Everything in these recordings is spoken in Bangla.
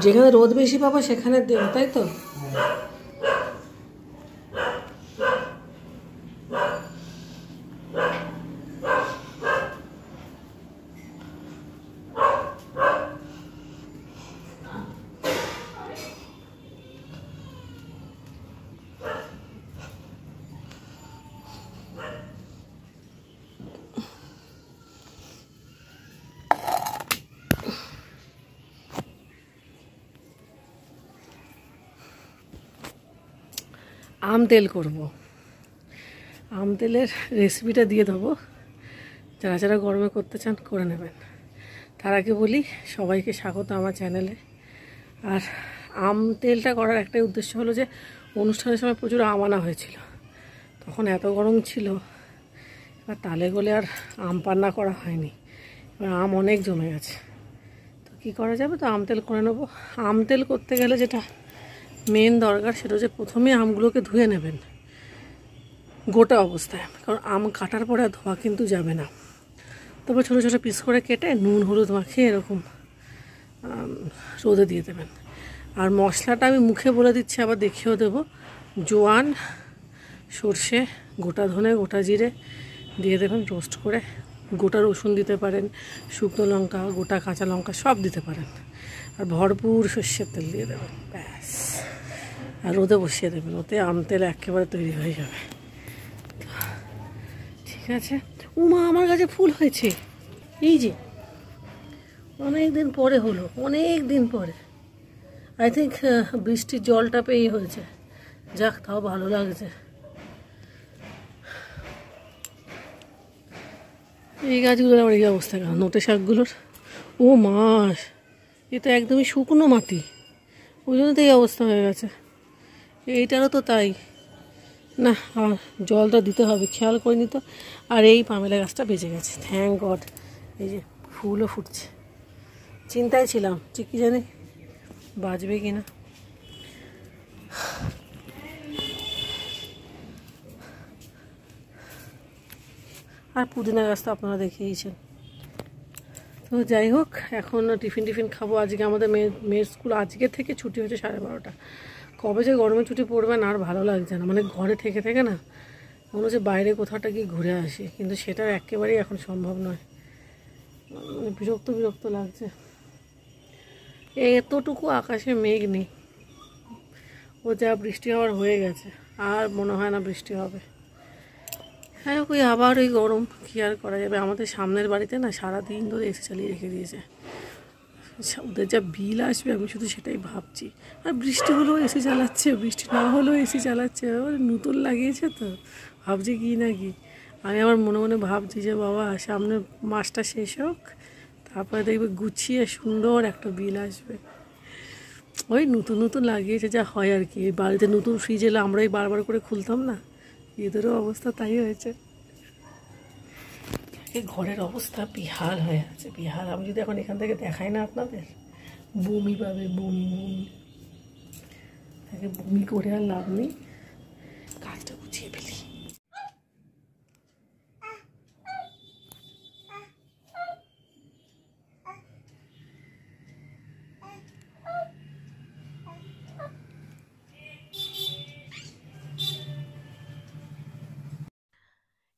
যেখানে রোদ বেশি পাবো সেখানে দেবো, তাই তো? আম তেল করব। আম তেলের রেসিপিটা দিয়ে দেবো, যারা যারা গরমে করতে চান করে নেবেন। তার আগে বলি সবাইকে স্বাগত আমার চ্যানেলে। আর আম তেলটা করার একটাই উদ্দেশ্য হলো যে অনুষ্ঠানের সময় প্রচুর আম আনা হয়েছিল, তখন এত গরম ছিল, এবার তালে গলে আর আম পান্না করা হয়নি, এবার আম অনেক জমে গেছে। তো কী করা যাবে, তো আম তেল করে নেবো। আম তেল করতে গেলে যেটা মেন দরকার সেটা হচ্ছে প্রথমে আমগুলোকে ধুয়ে নেবেন গোটা অবস্থায়, কারণ আম কাটার পরে আর ধোয়া কিন্তু যাবে না। তারপর ছোটো ছোটো পিস করে কেটে নুন হলুদ মাখিয়ে এরকম রোদে দিয়ে দেবেন। আর মশলাটা আমি মুখে বলে দিচ্ছি, আবার দেখিয়েও দেবো। জোয়ান, সর্ষে, গোটা ধনে, গোটা জিরে দিয়ে দেবেন রোস্ট করে। গোটা রসুন দিতে পারেন, শুকনো লঙ্কা, গোটা কাঁচা লঙ্কা সব দিতে পারেন। আর ভরপুর সর্ষের তেল দিয়ে দেবেন, ব্যাস। আর রোদে বসিয়ে দেবেন, ওতে আম তেল একেবারে তৈরি হয়ে যাবে। ঠিক আছে। উমা, আমার কাছে ফুল হয়েছে, এই যে অনেক দিন পরে হলো, অনেক দিন পরে। আই থিঙ্ক বৃষ্টির জলটা পেয়ে হয়েছে। যাক, তাও ভালো লাগছে। এই গাছগুলোর আবার এই অবস্থা কেন, নোটে শাকগুলোর? ও মাস, এ তো একদমই শুকনো মাটি, ওই জন্য তো এই অবস্থা হয়ে গেছে। এইটারও তো তাই না, আর জলটা দিতে হবে, খেয়াল করিনি তো। আর এই পামেলা গাছটা বেঁচে গেছে, থ্যাংক গড। এই যে ফুলও ফুটছে। চিন্তায় ছিলাম যে কী জানি বাঁচবে কি না। আর পুদিনা গাছ তো আপনারা দেখিয়েছেন। তো যাই হোক, এখন টিফিন খাবো। আজকে আমাদের মেয়ের স্কুল আজকে থেকে ছুটি হচ্ছে 12:30। কবে যে গরমে ছুটি পড়বে না, আর ভালো লাগছে না। মানে ঘরে থেকে থেকে না মনে হচ্ছে বাইরে কোথাওটা গিয়ে ঘুরে আসি, কিন্তু সেটা একেবারেই এখন সম্ভব নয়। মানে বিরক্ত লাগছে। এতটুকু আকাশে মেঘ নেই, ও যা বৃষ্টি হওয়ার হয়ে গেছে, আর মনে হয় না বৃষ্টি হবে। হ্যাঁ, ওই আবার ওই গরম, কী আর করা যাবে। আমাদের সামনের বাড়িতে না সারাদিন ধরে এসি চালিয়ে রেখে দিয়েছে। ওদের যা বিল আসবে আমি শুধু সেটাই ভাবছি। আর বৃষ্টি হলেও এসি চালাচ্ছে, বৃষ্টি না হলেও এসি চালাচ্ছে। নতুন লাগিয়েছে তো, ভাবছি কি না কি। আমি আমার মনে মনে ভাবছি যে বাবা সামনে মাসটা শেষ হোক, তারপরে দেখবে গুছিয়ে সুন্দর একটা বিল আসবে। ওই নতুন লাগিয়েছে, যা হয় আর কি। বাড়িতে নতুন ফ্রিজ এলে আমরাই বারবার করে খুলতাম না, এদেরও অবস্থা তাই হয়েছে। এই ঘরের অবস্থা বিহাল হয়ে আছে, বিহাল। আমি যদি এখন এখান থেকে দেখাই না আপনাদের, বমি পাবে, বমি। তাকে বমি করে আর লাভ নেই, কাজটা গুছিয়ে ফেলি।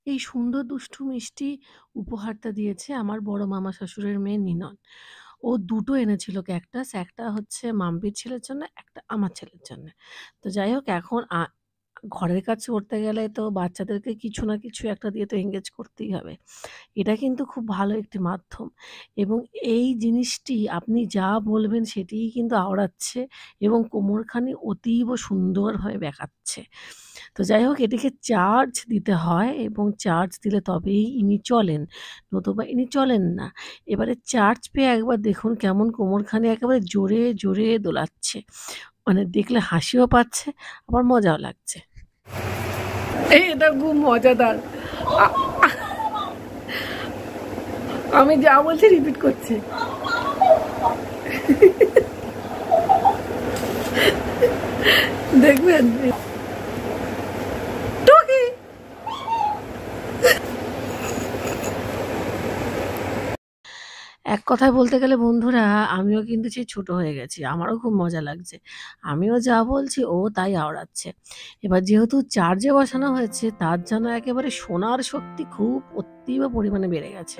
এই সুন্দর দুষ্টু মিষ্টি উপহারটা দিয়েছে আমার বড় মামা শ্বশুরের মেয়ে নিনন। ও দুটো এনেছিল ক্যাকটাস, একটা হচ্ছে মাম্পির ছেলের জন্য, একটা আমার ছেলের জন্য। তো যাই হোক, এখন ঘরের কাজ করতে গেলে তো বাচ্চাদেরকে কিছু না কিছু একটা দিয়ে তো এঙ্গেজ করতেই হবে। এটা কিন্তু খুব ভালো একটি মাধ্যম, এবং এই জিনিসটি আপনি যা বলবেন সেটিই কিন্তু আওড়াচ্ছে এবং কোমরখানি অতীব সুন্দরভাবে দেখাচ্ছে। তো যাই হোক, এটিকে চার্জ দিতে হয় এবং চার্জ দিলে তবেই ইনি চলেন, নতুবা ইনি চলেন না। এবারে চার্জ পেয়ে একবার দেখুন কেমন কোমরখানি একেবারে জোরে জোরে দোলাচ্ছে, মানে দেখলে হাসিও পাচ্ছে আবার মজাও লাগছে। এটা খুব মজাদার। আমি যা বলছি রিপিট করছি। দেখবেন এক কথায় বলতে গেলে বন্ধুরা, আমিও কিন্তু সেই ছোট হয়ে গেছি। আমারও খুব মজা লাগছে। আমিও যা বলছি ও তাই আওড়াচ্ছে। এবার যেহেতু চার্জে বসানো হয়েছে তার যেন একেবারে শোনার শক্তি খুব অতীব পরিমাণে বেড়ে গেছে।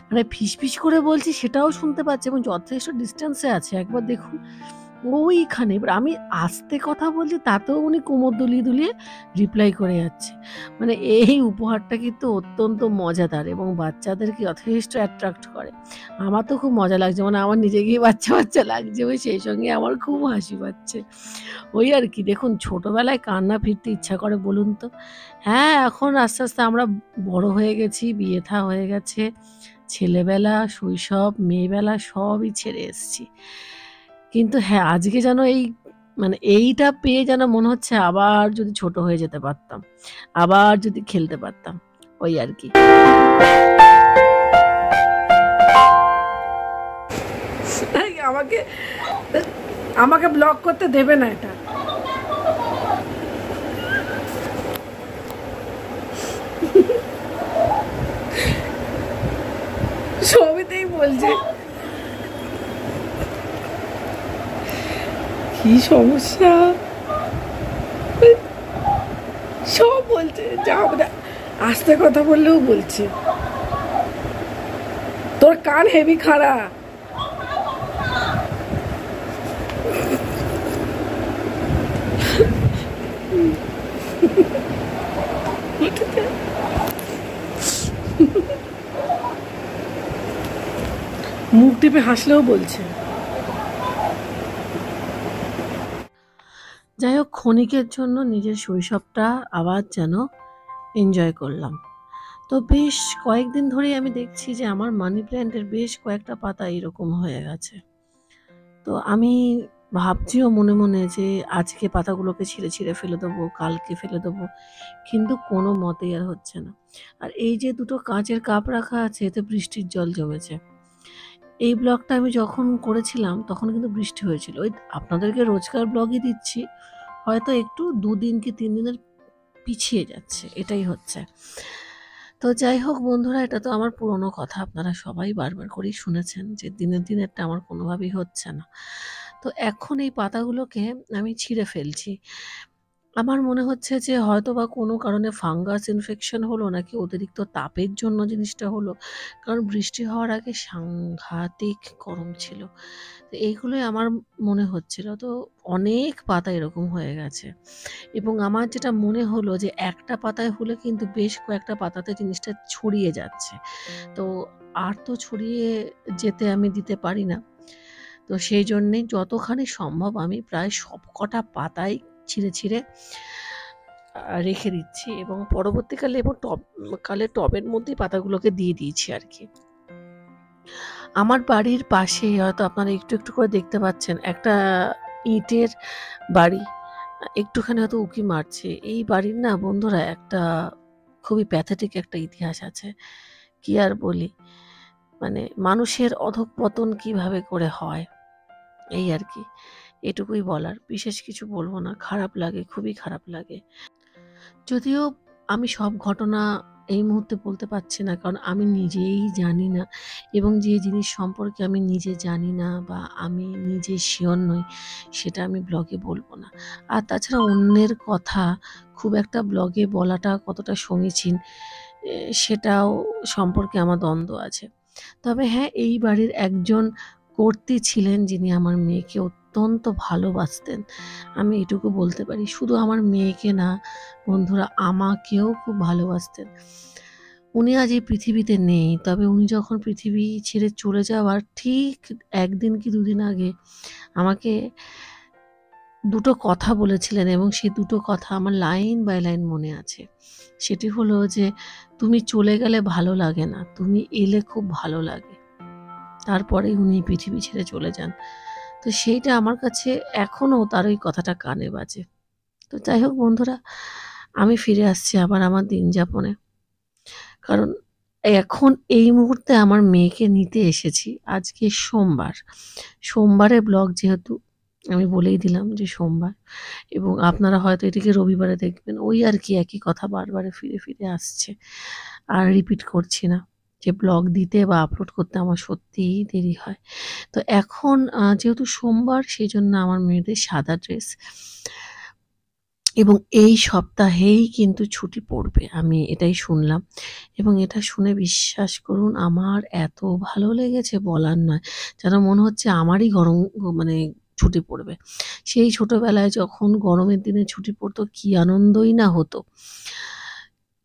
মানে ফিসফিস করে বলছি সেটাও শুনতে পাচ্ছে এবং যথেষ্ট ডিসট্যান্সে আছে। একবার দেখুন ওইখানে। এবার আমি আস্তে কথা বলছি তাতেও উনি কোমর দুলিয়ে, দুলিয়ে রিপ্লাই করে যাচ্ছে। মানে এই উপহারটা কিন্তু অত্যন্ত মজাদার এবং বাচ্চাদেরকে যথেষ্ট অ্যাট্রাক্ট করে। আমার তো খুব মজা লাগছে। মানে আমার নিজেকেই বাচ্চা, বাচ্চা লাগছে এবং সেই সঙ্গে আমার খুব হাসি পাচ্ছে। ওই আর কি দেখুন ছোটবেলায় কার না ফিরতে ইচ্ছা করে বলুন তো? হ্যাঁ, এখন আস্তে, আস্তে আমরা বড় হয়ে গেছি, বিয়ে-থা হয়ে গেছে। ছেলেবেলা, শৈশব, মেয়েবেলা সবই ছেড়ে এসেছি। কিন্তু হ্যাঁ, আজকে যেন মানে এইটা পেয়ে যেন মনে হচ্ছে আবার যদি ছোট হয়ে যেতে পারতাম। আবার যদি খেলতে পারতাম। ওই আর কি। আমাকে আমাকে ব্লক করতে দেবে না এটা। সবিতেই বলছে কি সমস্যা, সব বলছে যা আস্তে কথা বললেও বলছে তোর কান হেভি খারাপ। মুখ টিপে হাসলেও বলছে। যাই হোক ক্ষণিকের জন্য নিজের শৈশবটা আবার যেন এনজয় করলাম। তো বেশ কয়েকদিন ধরেই আমি দেখছি যে আমার মানি প্ল্যান্টের বেশ কয়েকটা পাতা এরকম হয়ে গেছে। তো আমি ভাবছিও মনে, মনে যে আজকে পাতাগুলোকে ছিঁড়ে, ছিঁড়ে ফেলে দেবো, কালকে ফেলে দেবো। কিন্তু কোনো মতেই আর হচ্ছে না। আর এই যে দুটো কাঁচের কাপ রাখা আছে এতে বৃষ্টির জল জমেছে। এই ব্লগটা আমি যখন করেছিলাম তখন কিন্তু বৃষ্টি হয়েছিল। ওই আপনাদেরকে রোজকার ব্লগই দিচ্ছি। হয়তো একটু ২ দিন কি ৩ দিনের পিছিয়ে যাচ্ছে। এটাই হচ্ছে। তো যাই হোক বন্ধুরা এটা তো আমার পুরনো কথা। আপনারা সবাই বারবার করেই শুনেছেন যে দিনের, দিনেরটা আমার কোনোভাবেই হচ্ছে না। তো এখন এই পাতাগুলোকে আমি ছিঁড়ে ফেলছি। আমার মনে হচ্ছে যে হয়তোবা কোনো কারণে ফাঙ্গাস ইনফেকশন হলো নাকি অতিরিক্ত তাপের জন্য জিনিসটা হলো। কারণ বৃষ্টি হওয়ার আগে সাংঘাতিক গরম ছিল। তো এইগুলোই আমার মনে হচ্ছিল। তো অনেক পাতা এরকম হয়ে গেছে। এবং আমার যেটা মনে হলো যে একটা পাতায় হলে কিন্তু বেশ কয়েকটা পাতাতে জিনিসটা ছড়িয়ে যাচ্ছে। তো আর তো ছড়িয়ে যেতে আমি দিতে পারি না। তো সেই জন্যেই যতখানি সম্ভব আমি প্রায় সবকটা পাতাই ছিঁড়ে, ছিঁড়ে রেখে দিচ্ছি এবং পরবর্তীকালে এবং টবের মধ্যেই পাতাগুলোকে দিয়ে দিয়েছি আর কি। আমার বাড়ির পাশেই হয়তো আপনারা একটু, একটু করে দেখতে পাচ্ছেন একটা ইটের বাড়ি। একটুখানি হয়তো উঁকি মারছে। এই বাড়ির না বন্ধুরা একটা খুবই প্যাথেটিক একটা ইতিহাস আছে। কি আর বলি? মানে মানুষের অধঃপতন কিভাবে করে হয়, এই আর কি। এটুকুই বলার। বিশেষ কিছু বলব না। খারাপ লাগে, খুবই খারাপ লাগে। যদিও আমি সব ঘটনা এই মুহূর্তে বলতে পারছি না। কারণ আমি নিজেই জানি না এবং যে জিনিস সম্পর্কে আমি নিজে জানি না বা আমি নিজে সিওর নই, সেটা আমি ব্লগে বলব না। আর তাছাড়া অন্যের কথা খুব একটা ব্লগে বলাটা কতটা সমীচীন সেটাও সম্পর্কে আমার দ্বন্দ্ব আছে। তবে হ্যাঁ, এই বাড়ির একজন কর্ত্রী ছিলেন যিনি আমার মেয়েকে অত্যন্ত ভালোবাসতেন। আমি এটুকু বলতে পারি। শুধু আমার মেয়েকে না বন্ধুরা আমাকেও খুব ভালোবাসতেন। উনি আজ এই পৃথিবীতে নেই। তবে উনি যখন পৃথিবী ছেড়ে চলে যাওয়ার ঠিক ১ দিন কি ২ দিন আগে আমাকে দুটো কথা বলেছিলেন এবং সেই দুটো কথা আমার লাইন বাই লাইন মনে আছে। সেটি হলো যে, "তুমি চলে গেলে ভালো লাগে না। তুমি এলে খুব ভালো লাগে।" তারপরেই উনি পৃথিবী ছেড়ে চলে যান। তো সেইটা আমার কাছে এখনো তার ওই কথাটা কানে বাজে। তো যাই হোক বন্ধুরা, আমি ফিরে আসছি আবার আমার দিন যাপনে। কারণ এখন এই মুহূর্তে আমার মেয়েকে নিতে এসেছি। আজকে সোমবার। সোমবারের ব্লগ যেহেতু আমি বলেই দিলাম যে সোমবার এবং আপনারা হয়তো এটিকে রবিবারে দেখবেন। ওই আর কি একই কথা বারবার ফিরে, ফিরে আসছে। আর রিপিট করছি না। যে ব্লগ দিতে বা আপলোড করতে আমার সত্যিই দেরি হয়। তো এখন যেহেতু সোমবার সেজন্য আমার মেয়েদের সাদা ড্রেস এবং এই সপ্তাহেই কিন্তু ছুটি পড়বে। আমি এটাই শুনলাম এবং এটা শুনে বিশ্বাস করুন আমার এত ভালো লেগেছে বলার নয়। যেন মনে হচ্ছে আমারই গরম মানে ছুটি পড়বে। সেই ছোটবেলায় যখন গরমের দিনে ছুটি পড়তো কি আনন্দই না হতো।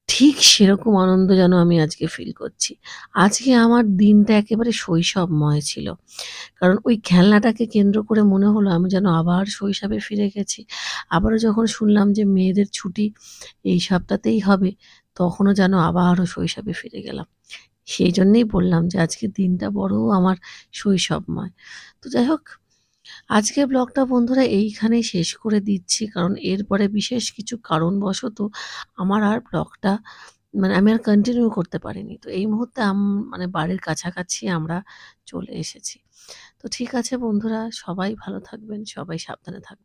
ঠিক সেরকম আনন্দ যেন আমি আজকে ফিল করছি। আজকে আমার দিনটা একেবারে শৈশবময় ছিল। কারণ ওই খেলনাটাকে কেন্দ্র করে মনে হলো আমি যেন আবার শৈশবে ফিরে গেছি। আবারও যখন শুনলাম যে মেয়েদের ছুটি এই সপ্তাহতেই হবে, তখনও যেন আবারও শৈশবে ফিরে গেলাম। সেইজন্যেই বললাম যে আজকের দিনটা বড় আমার শৈশবময়। তো যাই হোক, আজকের ব্লগটা বন্ধুরা এইখানেই শেষ করে দিচ্ছি। কারণ এরপরে বিশেষ কিছু কারণবশত আমার আর ব্লগটা আমি আর কন্টিনিউ করতে পারিনি। তো এই মুহূর্তে মানে বাড়ির কাছাকাছি আমরা চলে এসেছি। তো ঠিক আছে বন্ধুরা, সবাই ভালো থাকবেন, সবাই সাবধানে থাকবেন।